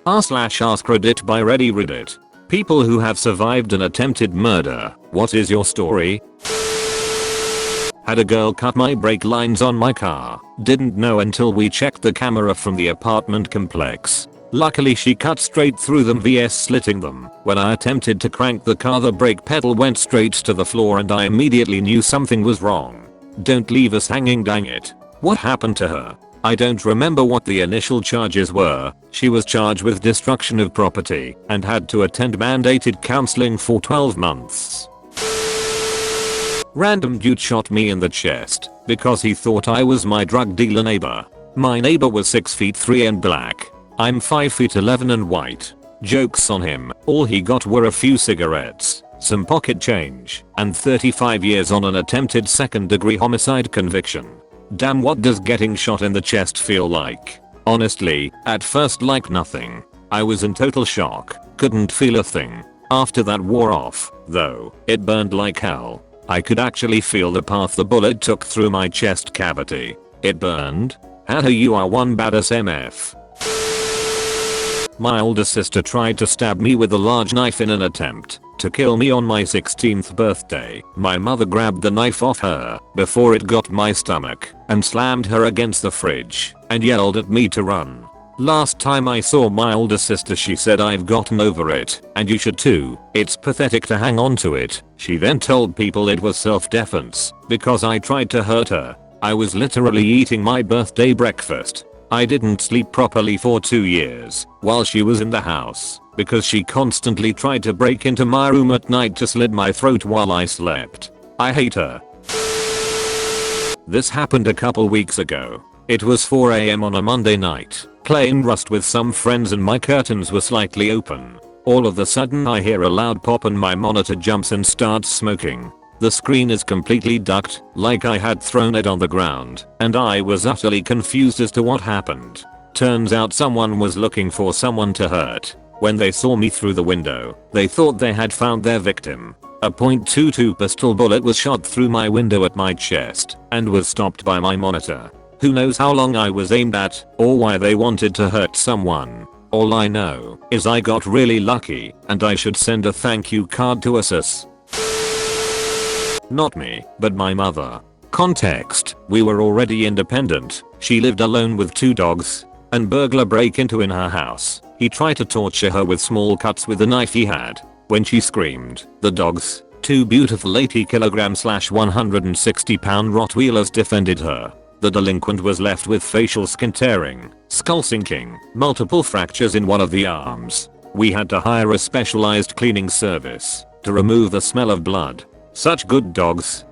r/AskReddit by Reddit. People who have survived an attempted murder, what is your story? Had a girl cut my brake lines on my car. Didn't know until we checked the camera from the apartment complex. Luckily she cut straight through them vs slitting them. When I attempted to crank the car, the brake pedal went straight to the floor and I immediately knew something was wrong. Don't leave us hanging, dang it. What happened to her? I don't remember what the initial charges were. She was charged with destruction of property and had to attend mandated counseling for 12 months. Random dude shot me in the chest because he thought I was my drug dealer neighbor. My neighbor was 6'3" and black. I'm 5'11" and white. Jokes on him, all he got were a few cigarettes, some pocket change, and 35 years on an attempted second-degree homicide conviction. Damn, what does getting shot in the chest feel like? Honestly, at first like nothing. I was in total shock, couldn't feel a thing. After that wore off, though, it burned like hell. I could actually feel the path the bullet took through my chest cavity. It burned? Haha, you are one badass MF. My older sister tried to stab me with a large knife in an attempt to kill me on my 16th birthday. My mother grabbed the knife off her before it got my stomach and slammed her against the fridge and yelled at me to run. Last time I saw my older sister, she said, "I've gotten over it, and you should too. It's pathetic to hang on to it." She then told people it was self-defense because I tried to hurt her. I was literally eating my birthday breakfast. I didn't sleep properly for 2 years while she was in the house because she constantly tried to break into my room at night to slit my throat while I slept. I hate her. This happened a couple weeks ago. It was 4 AM on a Monday night, playing Rust with some friends and my curtains were slightly open. All of a sudden I hear a loud pop and my monitor jumps and starts smoking. The screen is completely ducked, like I had thrown it on the ground, and I was utterly confused as to what happened. Turns out someone was looking for someone to hurt. When they saw me through the window, they thought they had found their victim. A .22 pistol bullet was shot through my window at my chest and was stopped by my monitor. Who knows how long I was aimed at or why they wanted to hurt someone. All I know is I got really lucky and I should send a thank you card to Asus. Not me, but my mother. Context: we were already independent. She lived alone with 2 dogs. And burglar break into in her house. He tried to torture her with small cuts with the knife he had. When she screamed, the dogs, 2 beautiful 80kg/160 pound Rottweilers, defended her. The delinquent was left with facial skin tearing, skull sinking, multiple fractures in one of the arms. We had to hire a specialized cleaning service to remove the smell of blood. Such good dogs.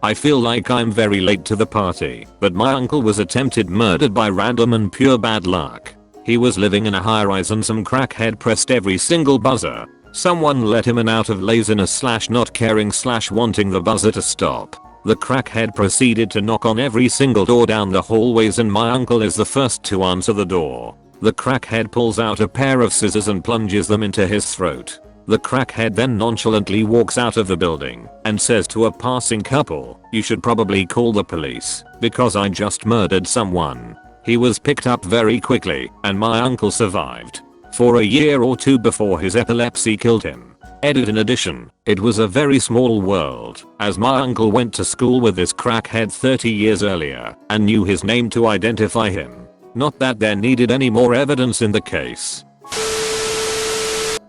I feel like I'm very late to the party, but my uncle was attempted murdered by random and pure bad luck. He was living in a high-rise and some crackhead pressed every single buzzer. Someone let him in out of laziness/not caring/wanting the buzzer to stop. The crackhead proceeded to knock on every single door down the hallways and my uncle is the first to answer the door. The crackhead pulls out a pair of scissors and plunges them into his throat. The crackhead then nonchalantly walks out of the building and says to a passing couple, "You should probably call the police because I just murdered someone." He was picked up very quickly and my uncle survived for a year or 2 before his epilepsy killed him. Edit: in addition, it was a very small world as my uncle went to school with this crackhead 30 years earlier and knew his name to identify him. Not that there needed any more evidence in the case.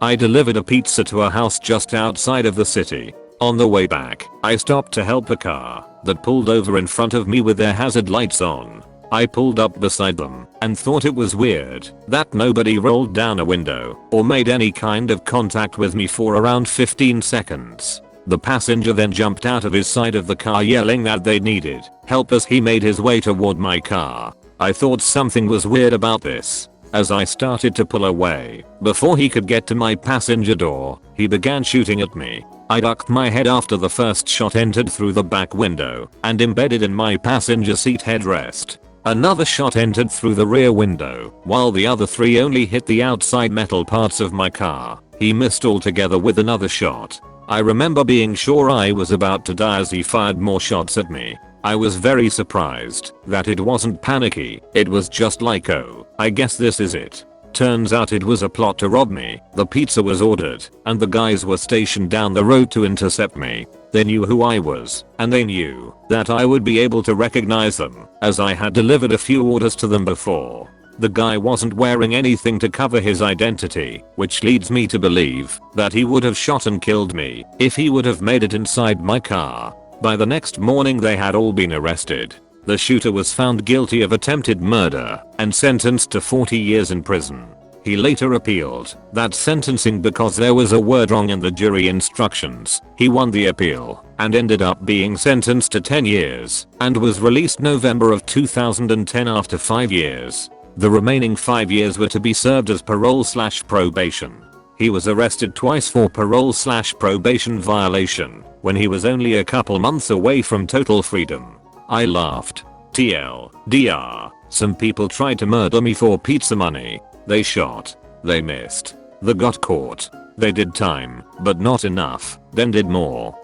I delivered a pizza to a house just outside of the city. On the way back, I stopped to help a car that pulled over in front of me with their hazard lights on. I pulled up beside them and thought it was weird that nobody rolled down a window or made any kind of contact with me for around 15 seconds. The passenger then jumped out of his side of the car yelling that they needed help as he made his way toward my car. I thought something was weird about this. As I started to pull away, before he could get to my passenger door, he began shooting at me. I ducked my head after the first shot entered through the back window and embedded in my passenger seat headrest. Another shot entered through the rear window, while the other 3 only hit the outside metal parts of my car. He missed altogether with another shot. I remember being sure I was about to die as he fired more shots at me. I was very surprised that it wasn't panicky. It was just like, oh, I guess this is it. Turns out it was a plot to rob me. The pizza was ordered and the guys were stationed down the road to intercept me. They knew who I was and they knew that I would be able to recognize them as I had delivered a few orders to them before. The guy wasn't wearing anything to cover his identity, which leads me to believe that he would have shot and killed me if he would have made it inside my car. By the next morning they had all been arrested. The shooter was found guilty of attempted murder and sentenced to 40 years in prison. He later appealed that sentencing because there was a word wrong in the jury instructions. He won the appeal and ended up being sentenced to 10 years and was released November of 2010 after 5 years. The remaining 5 years were to be served as parole/probation. He was arrested twice for parole/probation violation when he was only a couple months away from total freedom. I laughed. TLDR, some people tried to murder me for pizza money. They shot. They missed. They got caught. They did time, but not enough, then did more.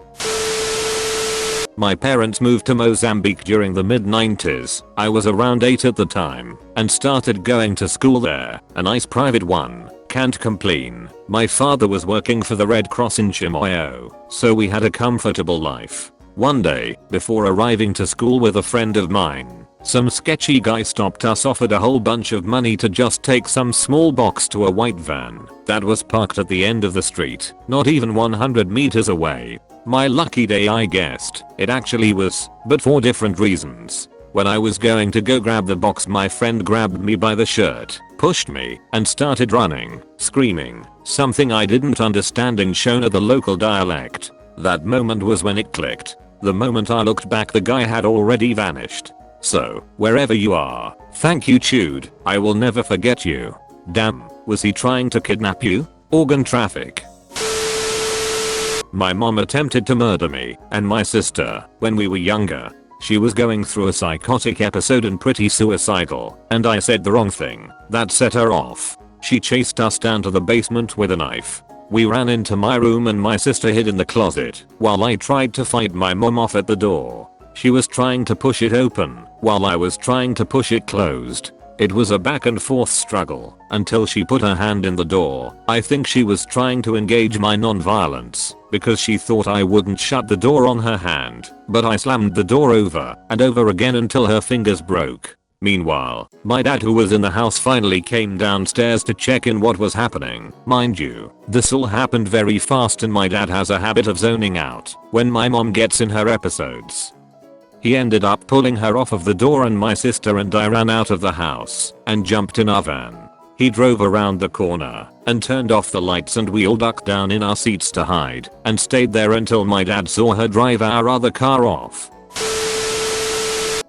My parents moved to Mozambique during the mid-90s. I was around 8 at the time and started going to school there, a nice private one. Can't complain. My father was working for the Red Cross in Chimoio, so we had a comfortable life. One day, before arriving to school with a friend of mine, some sketchy guy stopped us, offered a whole bunch of money to just take some small box to a white van that was parked at the end of the street, not even 100 meters away. My lucky day, I guessed. It actually was, but for different reasons. When I was going to go grab the box, my friend grabbed me by the shirt, pushed me, and started running, screaming something I didn't understand in Shona, the local dialect. That moment was when it clicked. The moment I looked back, the guy had already vanished. So, wherever you are, thank you, Tude. I will never forget you. Damn, was he trying to kidnap you? Organ traffic. My mom attempted to murder me and my sister when we were younger. She was going through a psychotic episode and pretty suicidal, and I said the wrong thing. That set her off. She chased us down to the basement with a knife. We ran into my room and my sister hid in the closet while I tried to fight my mom off at the door. She was trying to push it open while I was trying to push it closed. It was a back and forth struggle until she put her hand in the door. I think she was trying to engage my non-violence because she thought I wouldn't shut the door on her hand, but I slammed the door over and over again until her fingers broke. Meanwhile, my dad, who was in the house, finally came downstairs to check in what was happening. Mind you, this all happened very fast and my dad has a habit of zoning out when my mom gets in her episodes. He ended up pulling her off of the door and my sister and I ran out of the house and jumped in our van. He drove around the corner and turned off the lights and we all ducked down in our seats to hide and stayed there until my dad saw her drive our other car off.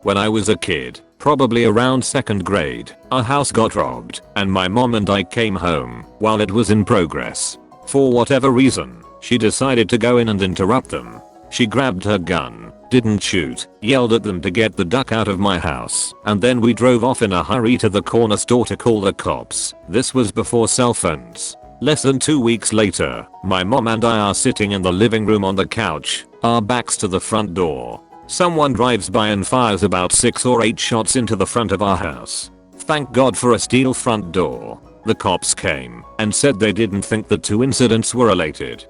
When I was a kid, probably around 2nd grade, our house got robbed and my mom and I came home while it was in progress. For whatever reason, she decided to go in and interrupt them. She grabbed her gun, didn't shoot, yelled at them to get the duck out of my house, and then we drove off in a hurry to the corner store to call the cops. This was before cell phones. Less than 2 weeks later, my mom and I are sitting in the living room on the couch, our backs to the front door. Someone drives by and fires about 6 or 8 shots into the front of our house. Thank God for a steel front door. The cops came and said they didn't think the two incidents were related.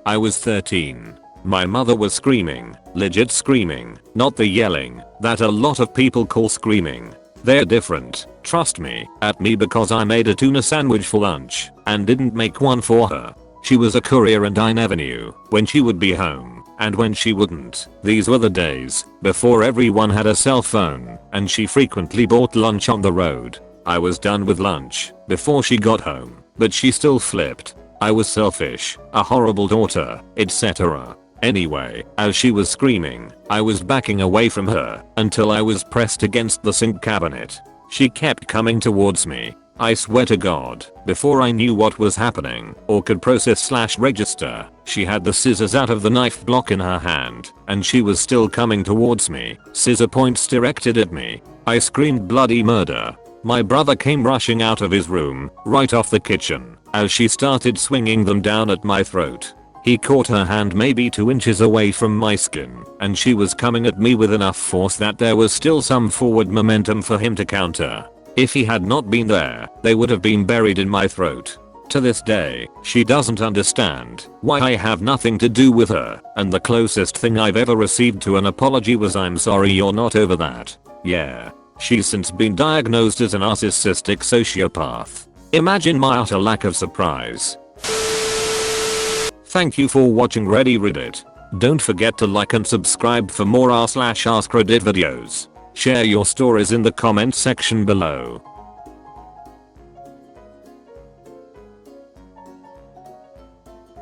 I was 13. My mother was screaming, legit screaming, not the yelling that a lot of people call screaming. They're different, trust me, at me because I made a tuna sandwich for lunch and didn't make one for her. She was a courier and I never knew when she would be home and when she wouldn't. These were the days before everyone had a cell phone and she frequently bought lunch on the road. I was done with lunch before she got home, but she still flipped. I was selfish, a horrible daughter, etc. Anyway, as she was screaming, I was backing away from her until I was pressed against the sink cabinet. She kept coming towards me. I swear to God, before I knew what was happening or could process/register, she had the scissors out of the knife block in her hand and she was still coming towards me, scissor points directed at me. I screamed bloody murder. My brother came rushing out of his room, right off the kitchen, as she started swinging them down at my throat. He caught her hand maybe 2 inches away from my skin, and she was coming at me with enough force that there was still some forward momentum for him to counter. If he had not been there, they would have been buried in my throat. To this day, she doesn't understand why I have nothing to do with her, and the closest thing I've ever received to an apology was "I'm sorry you're not over that." Yeah. She's since been diagnosed as a narcissistic sociopath. Imagine my utter lack of surprise. Thank you for watching Reddit. Don't forget to like and subscribe for more r/AskReddit videos. Share your stories in the comments section below.